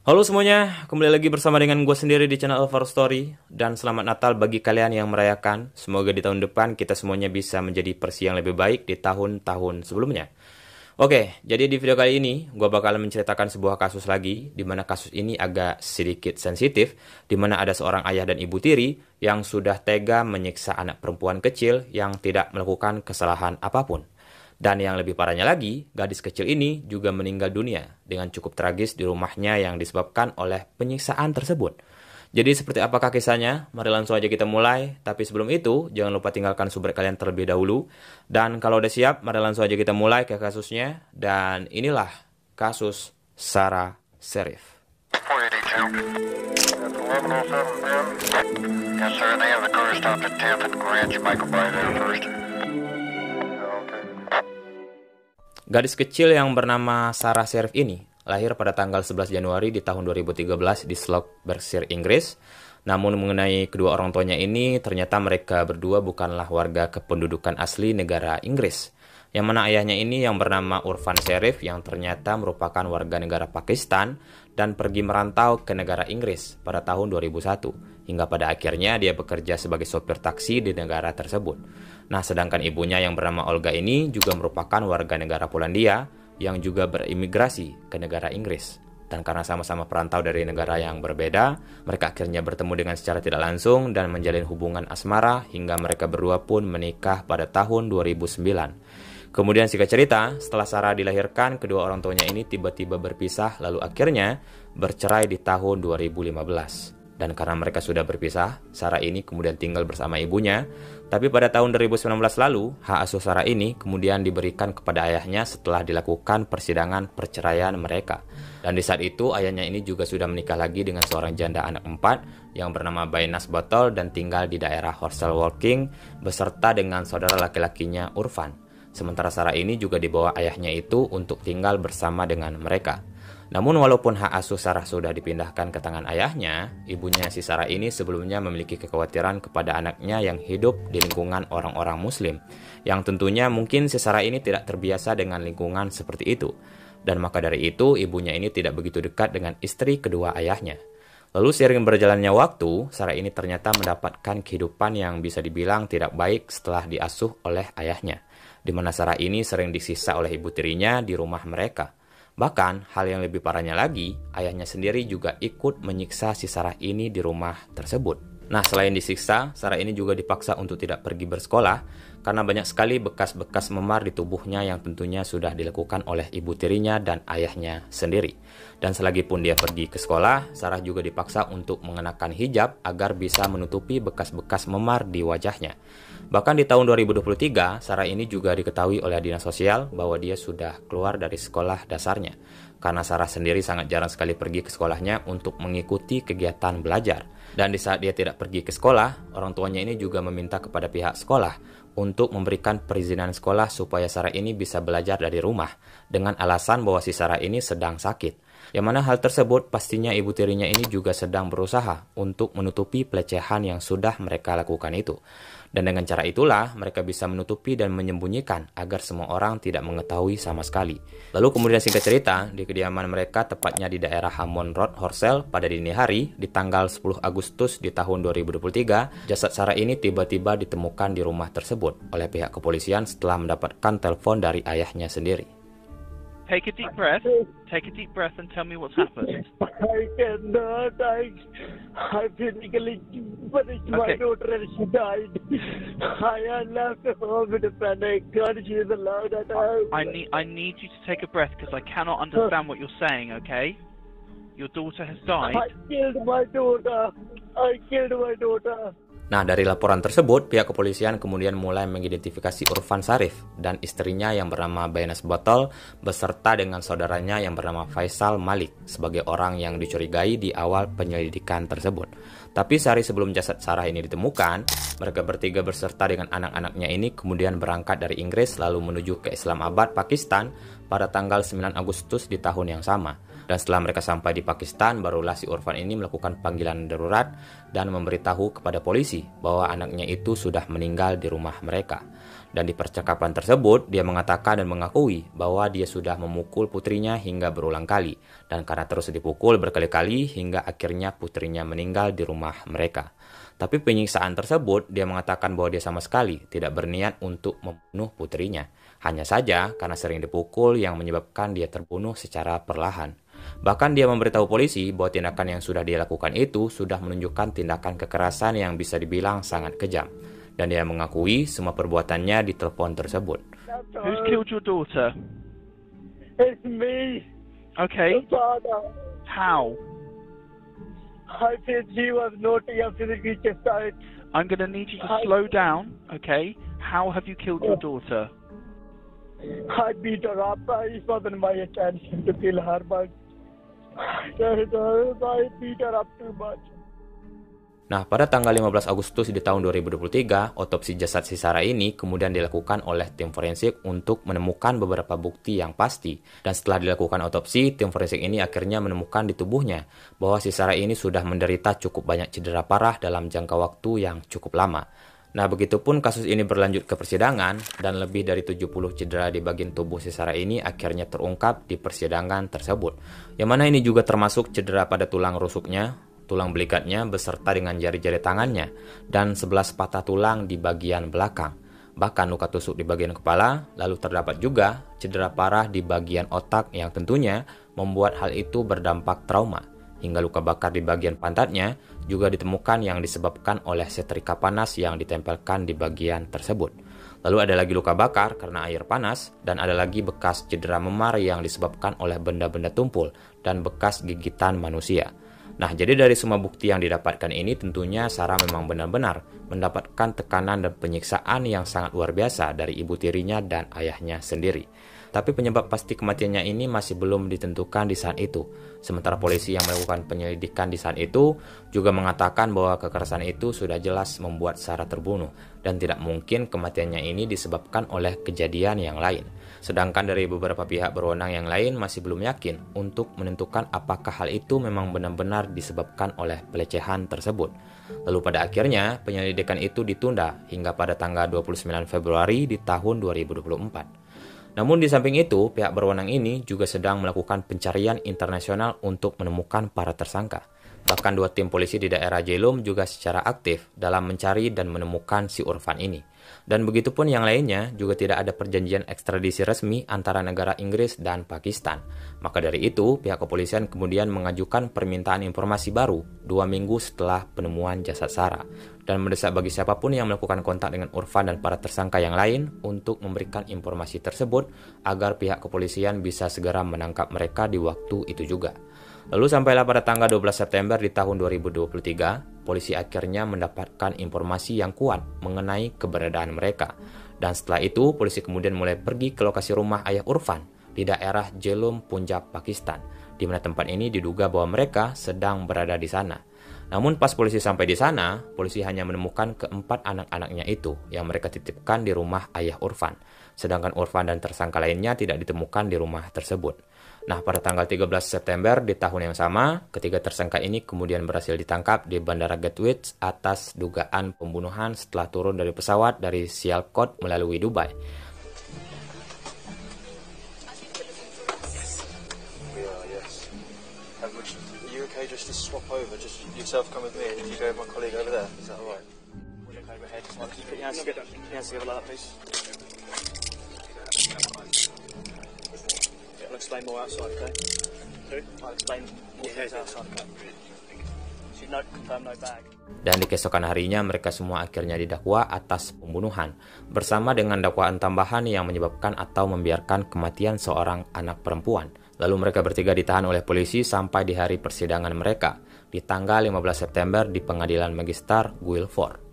Halo semuanya, kembali lagi bersama dengan gue sendiri di channel Alvaro Story. Dan selamat Natal bagi kalian yang merayakan. Semoga di tahun depan kita semuanya bisa menjadi versi yang lebih baik di tahun-tahun sebelumnya. Oke, jadi di video kali ini gue bakal menceritakan sebuah kasus lagi, di mana kasus ini agak sedikit sensitif, di mana ada seorang ayah dan ibu tiri yang sudah tega menyiksa anak perempuan kecil yang tidak melakukan kesalahan apapun. Dan yang lebih parahnya lagi, gadis kecil ini juga meninggal dunia dengan cukup tragis di rumahnya yang disebabkan oleh penyiksaan tersebut. Jadi seperti apakah kisahnya? Mari langsung aja kita mulai. Tapi sebelum itu, jangan lupa tinggalkan subrek kalian terlebih dahulu. Dan kalau udah siap, mari langsung aja kita mulai ke kasusnya. Dan inilah kasus Sarah Sharif. 482. Yes, sir. They have the car stopped at 10th and Grant. You might go by there first. Gadis kecil yang bernama Sarah Sharif ini lahir pada tanggal 11 Januari di tahun 2013 di Slough, Berkshire, Inggris. Namun mengenai kedua orang tuanya ini, ternyata mereka berdua bukanlah warga kependudukan asli negara Inggris. Yang mana ayahnya ini yang bernama Urfan Sharif yang ternyata merupakan warga negara Pakistan dan pergi merantau ke negara Inggris pada tahun 2001. Hingga pada akhirnya dia bekerja sebagai sopir taksi di negara tersebut. Nah, sedangkan ibunya yang bernama Olga ini juga merupakan warga negara Polandia yang juga berimigrasi ke negara Inggris. Dan karena sama-sama perantau dari negara yang berbeda, mereka akhirnya bertemu dengan secara tidak langsung dan menjalin hubungan asmara hingga mereka berdua pun menikah pada tahun 2009. Kemudian singkat cerita, setelah Sarah dilahirkan, kedua orang tuanya ini tiba-tiba berpisah lalu akhirnya bercerai di tahun 2015. Dan karena mereka sudah berpisah, Sarah ini kemudian tinggal bersama ibunya. Tapi pada tahun 2019 lalu, hak asuh Sarah ini kemudian diberikan kepada ayahnya setelah dilakukan persidangan perceraian mereka. Dan di saat itu, ayahnya ini juga sudah menikah lagi dengan seorang janda anak 4 yang bernama Bainas Botol dan tinggal di daerah Horsell Walking beserta dengan saudara laki-lakinya Urfan. Sementara Sarah ini juga dibawa ayahnya itu untuk tinggal bersama dengan mereka. Namun walaupun hak asuh Sarah sudah dipindahkan ke tangan ayahnya, ibunya si Sarah ini sebelumnya memiliki kekhawatiran kepada anaknya yang hidup di lingkungan orang-orang Muslim, yang tentunya mungkin si Sarah ini tidak terbiasa dengan lingkungan seperti itu. Dan maka dari itu, ibunya ini tidak begitu dekat dengan istri kedua ayahnya. Lalu seiring berjalannya waktu, Sarah ini ternyata mendapatkan kehidupan yang bisa dibilang tidak baik setelah diasuh oleh ayahnya, di mana Sarah ini sering disiksa oleh ibu tirinya di rumah mereka. Bahkan, hal yang lebih parahnya lagi, ayahnya sendiri juga ikut menyiksa si Sarah ini di rumah tersebut. Nah, selain disiksa, Sarah ini juga dipaksa untuk tidak pergi bersekolah karena banyak sekali bekas-bekas memar di tubuhnya yang tentunya sudah dilakukan oleh ibu tirinya dan ayahnya sendiri. Dan selagi pun dia pergi ke sekolah, Sarah juga dipaksa untuk mengenakan hijab agar bisa menutupi bekas-bekas memar di wajahnya. Bahkan di tahun 2023, Sarah ini juga diketahui oleh dinas sosial bahwa dia sudah keluar dari sekolah dasarnya. Karena Sarah sendiri sangat jarang sekali pergi ke sekolahnya untuk mengikuti kegiatan belajar. Dan di saat dia tidak pergi ke sekolah, orang tuanya ini juga meminta kepada pihak sekolah untuk memberikan perizinan sekolah supaya Sarah ini bisa belajar dari rumah dengan alasan bahwa si Sarah ini sedang sakit. Yang mana hal tersebut pastinya ibu tirinya ini juga sedang berusaha untuk menutupi pelecehan yang sudah mereka lakukan itu. Dan dengan cara itulah mereka bisa menutupi dan menyembunyikan agar semua orang tidak mengetahui sama sekali. Lalu kemudian singkat cerita, di kediaman mereka tepatnya di daerah Hammond Road, Horsell pada dini hari di tanggal 10 Agustus di tahun 2023, jasad Sarah ini tiba-tiba ditemukan di rumah tersebut oleh pihak kepolisian setelah mendapatkan telepon dari ayahnya sendiri. Take a deep breath. Take a deep breath and tell me what's happened. I cannot. I physically punished my daughter and she died. I had left home in a panic. God, she is allowed at home. I need you to take a breath because I cannot understand what you're saying. Okay, your daughter has died. I killed my daughter. I killed my daughter. Nah, dari laporan tersebut, pihak kepolisian kemudian mulai mengidentifikasi Urfan Sharif dan istrinya yang bernama Bainas Botol beserta dengan saudaranya yang bernama Faisal Malik sebagai orang yang dicurigai di awal penyelidikan tersebut. Tapi sehari sebelum jasad Sarah ini ditemukan, mereka bertiga beserta dengan anak-anaknya ini kemudian berangkat dari Inggris lalu menuju ke Islamabad, Pakistan pada tanggal 9 Agustus di tahun yang sama. Dan setelah mereka sampai di Pakistan, barulah si Urfan ini melakukan panggilan darurat dan memberitahu kepada polisi bahwa anaknya itu sudah meninggal di rumah mereka. Dan di percakapan tersebut, dia mengatakan dan mengakui bahwa dia sudah memukul putrinya hingga berulang kali. Dan karena terus dipukul berkali-kali hingga akhirnya putrinya meninggal di rumah mereka. Tapi penyiksaan tersebut, dia mengatakan bahwa dia sama sekali tidak berniat untuk membunuh putrinya. Hanya saja karena sering dipukul yang menyebabkan dia terbunuh secara perlahan. Bahkan dia memberitahu polisi bahwa tindakan yang sudah dia lakukan itu sudah menunjukkan tindakan kekerasan yang bisa dibilang sangat kejam. Dan dia mengakui semua perbuatannya di telepon tersebut. Who's killed your daughter? It's me, Okay. father. How? I said she was naughty after the teacher side. I'm going to need you to slow down, okay? How have you killed your daughter? I beat her up. It wasn't my intention to kill her, but I beat her up too much. Nah, pada tanggal 15 Agustus di tahun 2023, otopsi jasad si Sarah ini kemudian dilakukan oleh tim forensik untuk menemukan beberapa bukti yang pasti. Dan setelah dilakukan otopsi, tim forensik ini akhirnya menemukan di tubuhnya bahwa si Sarah ini sudah menderita cukup banyak cedera parah dalam jangka waktu yang cukup lama. Nah, begitupun kasus ini berlanjut ke persidangan dan lebih dari 70 cedera di bagian tubuh si Sarah ini akhirnya terungkap di persidangan tersebut. Yang mana ini juga termasuk cedera pada tulang rusuknya, tulang belikatnya beserta dengan jari-jari tangannya, dan 11 patah tulang di bagian belakang. Bahkan luka tusuk di bagian kepala, lalu terdapat juga cedera parah di bagian otak yang tentunya membuat hal itu berdampak trauma. Hingga luka bakar di bagian pantatnya juga ditemukan yang disebabkan oleh setrika panas yang ditempelkan di bagian tersebut. Lalu ada lagi luka bakar karena air panas, dan ada lagi bekas cedera memar yang disebabkan oleh benda-benda tumpul dan bekas gigitan manusia. Nah, jadi dari semua bukti yang didapatkan ini tentunya Sarah memang benar-benar mendapatkan tekanan dan penyiksaan yang sangat luar biasa dari ibu tirinya dan ayahnya sendiri. Tapi penyebab pasti kematiannya ini masih belum ditentukan di saat itu. Sementara polisi yang melakukan penyelidikan di saat itu juga mengatakan bahwa kekerasan itu sudah jelas membuat Sarah terbunuh dan tidak mungkin kematiannya ini disebabkan oleh kejadian yang lain. Sedangkan dari beberapa pihak berwenang yang lain masih belum yakin untuk menentukan apakah hal itu memang benar-benar disebabkan oleh pelecehan tersebut. Lalu pada akhirnya penyelidikan itu ditunda hingga pada tanggal 29 Februari di tahun 2024. Namun di samping itu, pihak berwenang ini juga sedang melakukan pencarian internasional untuk menemukan para tersangka. Bahkan 2 tim polisi di daerah Jhelum juga secara aktif dalam mencari dan menemukan si Urfan ini. Dan begitupun yang lainnya juga tidak ada perjanjian ekstradisi resmi antara negara Inggris dan Pakistan. Maka dari itu, pihak kepolisian kemudian mengajukan permintaan informasi baru 2 minggu setelah penemuan jasad Sarah. Dan mendesak bagi siapapun yang melakukan kontak dengan Urfan dan para tersangka yang lain untuk memberikan informasi tersebut agar pihak kepolisian bisa segera menangkap mereka di waktu itu juga. Lalu sampailah pada tanggal 12 September di tahun 2023, polisi akhirnya mendapatkan informasi yang kuat mengenai keberadaan mereka. Dan setelah itu, polisi kemudian mulai pergi ke lokasi rumah ayah Urfan di daerah Jhelum, Punjab, Pakistan, di mana tempat ini diduga bahwa mereka sedang berada di sana. Namun pas polisi sampai di sana, polisi hanya menemukan keempat anak-anaknya itu yang mereka titipkan di rumah ayah Urfan. Sedangkan Urfan dan tersangka lainnya tidak ditemukan di rumah tersebut. Nah, pada tanggal 13 September di tahun yang sama, ketiga tersangka ini kemudian berhasil ditangkap di Bandara Gatwick atas dugaan pembunuhan setelah turun dari pesawat dari Sialkot melalui Dubai. Just to swap over, just yourself come with me, and if you go with my colleague over there, is that alright? We'll look overhead. Just put your hands together like that, please. Yeah, I'll explain more outside, okay? Sorry? I'll explain more things outside, okay? So no, confirm no bag. Dan di keesokan harinya mereka semua akhirnya didakwa atas pembunuhan bersama dengan dakwaan tambahan yang menyebabkan atau membiarkan kematian seorang anak perempuan. Lalu mereka bertiga ditahan oleh polisi sampai di hari persidangan mereka di tanggal 15 September di Pengadilan Magister Guildford.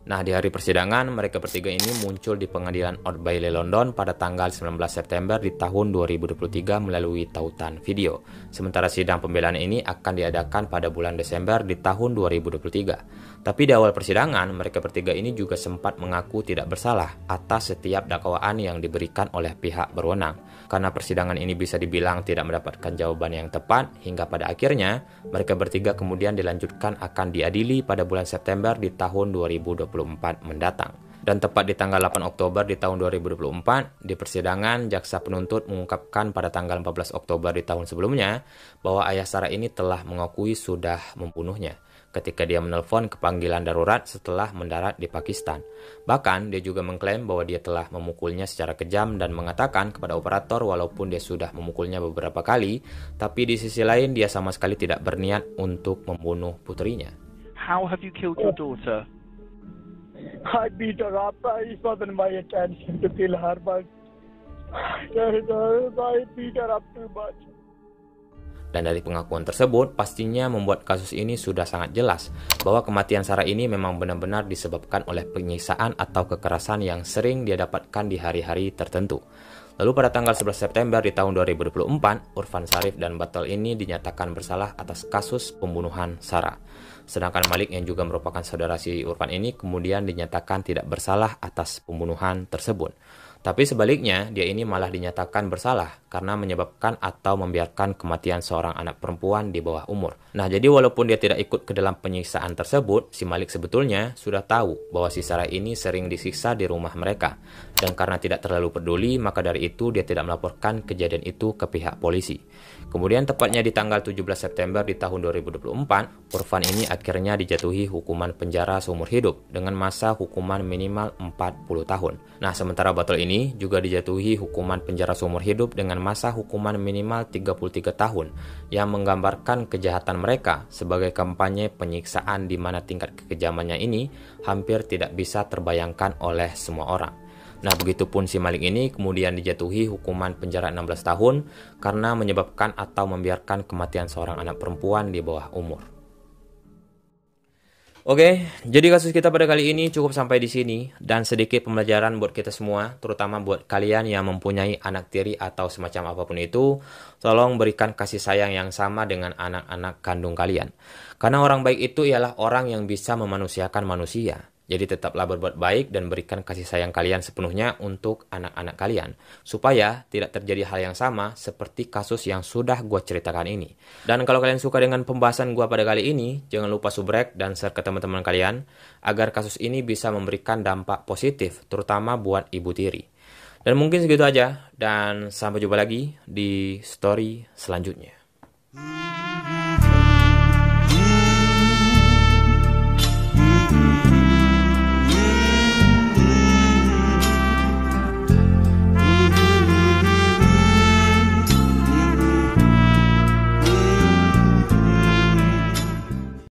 Nah, di hari persidangan mereka bertiga ini muncul di Pengadilan Old Bailey London pada tanggal 19 September di tahun 2023 melalui tautan video. Sementara sidang pembelaan ini akan diadakan pada bulan Desember di tahun 2023. Tapi di awal persidangan, mereka bertiga ini juga sempat mengaku tidak bersalah atas setiap dakwaan yang diberikan oleh pihak berwenang. Karena persidangan ini bisa dibilang tidak mendapatkan jawaban yang tepat, hingga pada akhirnya mereka bertiga kemudian dilanjutkan akan diadili pada bulan September di tahun 2024 mendatang. Dan tepat di tanggal 8 Oktober di tahun 2024, di persidangan, jaksa penuntut mengungkapkan pada tanggal 14 Oktober di tahun sebelumnya bahwa ayah Sarah ini telah mengakui sudah membunuhnya ketika dia menelpon ke panggilan darurat setelah mendarat di Pakistan. Bahkan, dia juga mengklaim bahwa dia telah memukulnya secara kejam dan mengatakan kepada operator walaupun dia sudah memukulnya beberapa kali, tapi di sisi lain dia sama sekali tidak berniat untuk membunuh putrinya. How have you killed your daughter? I beat her up. It wasn't my intention to kill her, but I beat her up too much. Dan dari pengakuan tersebut, pastinya membuat kasus ini sudah sangat jelas bahwa kematian Sarah ini memang benar-benar disebabkan oleh penyiksaan atau kekerasan yang sering dia dapatkan di hari-hari tertentu. Lalu pada tanggal 11 September di tahun 2024, Urfan Sharif dan Batal ini dinyatakan bersalah atas kasus pembunuhan Sarah. Sedangkan Malik yang juga merupakan saudara si Urfan ini kemudian dinyatakan tidak bersalah atas pembunuhan tersebut. Tapi sebaliknya, dia ini malah dinyatakan bersalah karena menyebabkan atau membiarkan kematian seorang anak perempuan di bawah umur. Nah, jadi walaupun dia tidak ikut ke dalam penyiksaan tersebut, si Malik sebetulnya sudah tahu bahwa si Sarah ini sering disiksa di rumah mereka. Dan karena tidak terlalu peduli, maka dari itu dia tidak melaporkan kejadian itu ke pihak polisi. Kemudian tepatnya di tanggal 17 September di tahun 2024, Urfan ini akhirnya dijatuhi hukuman penjara seumur hidup dengan masa hukuman minimal 40 tahun. Nah, sementara Batal ini juga dijatuhi hukuman penjara seumur hidup dengan masa hukuman minimal 33 tahun yang menggambarkan kejahatan mereka sebagai kampanye penyiksaan di mana tingkat kekejamannya ini hampir tidak bisa terbayangkan oleh semua orang. Nah, begitupun si Malik ini kemudian dijatuhi hukuman penjara 16 tahun karena menyebabkan atau membiarkan kematian seorang anak perempuan di bawah umur. Oke, jadi kasus kita pada kali ini cukup sampai di sini dan sedikit pembelajaran buat kita semua, terutama buat kalian yang mempunyai anak tiri atau semacam apapun itu, tolong berikan kasih sayang yang sama dengan anak-anak kandung kalian. Karena orang baik itu ialah orang yang bisa memanusiakan manusia. Jadi tetaplah berbuat baik dan berikan kasih sayang kalian sepenuhnya untuk anak-anak kalian. Supaya tidak terjadi hal yang sama seperti kasus yang sudah gue ceritakan ini. Dan kalau kalian suka dengan pembahasan gue pada kali ini, jangan lupa subrek dan share ke teman-teman kalian. Agar kasus ini bisa memberikan dampak positif, terutama buat ibu tiri. Dan mungkin segitu aja. Dan sampai jumpa lagi di story selanjutnya.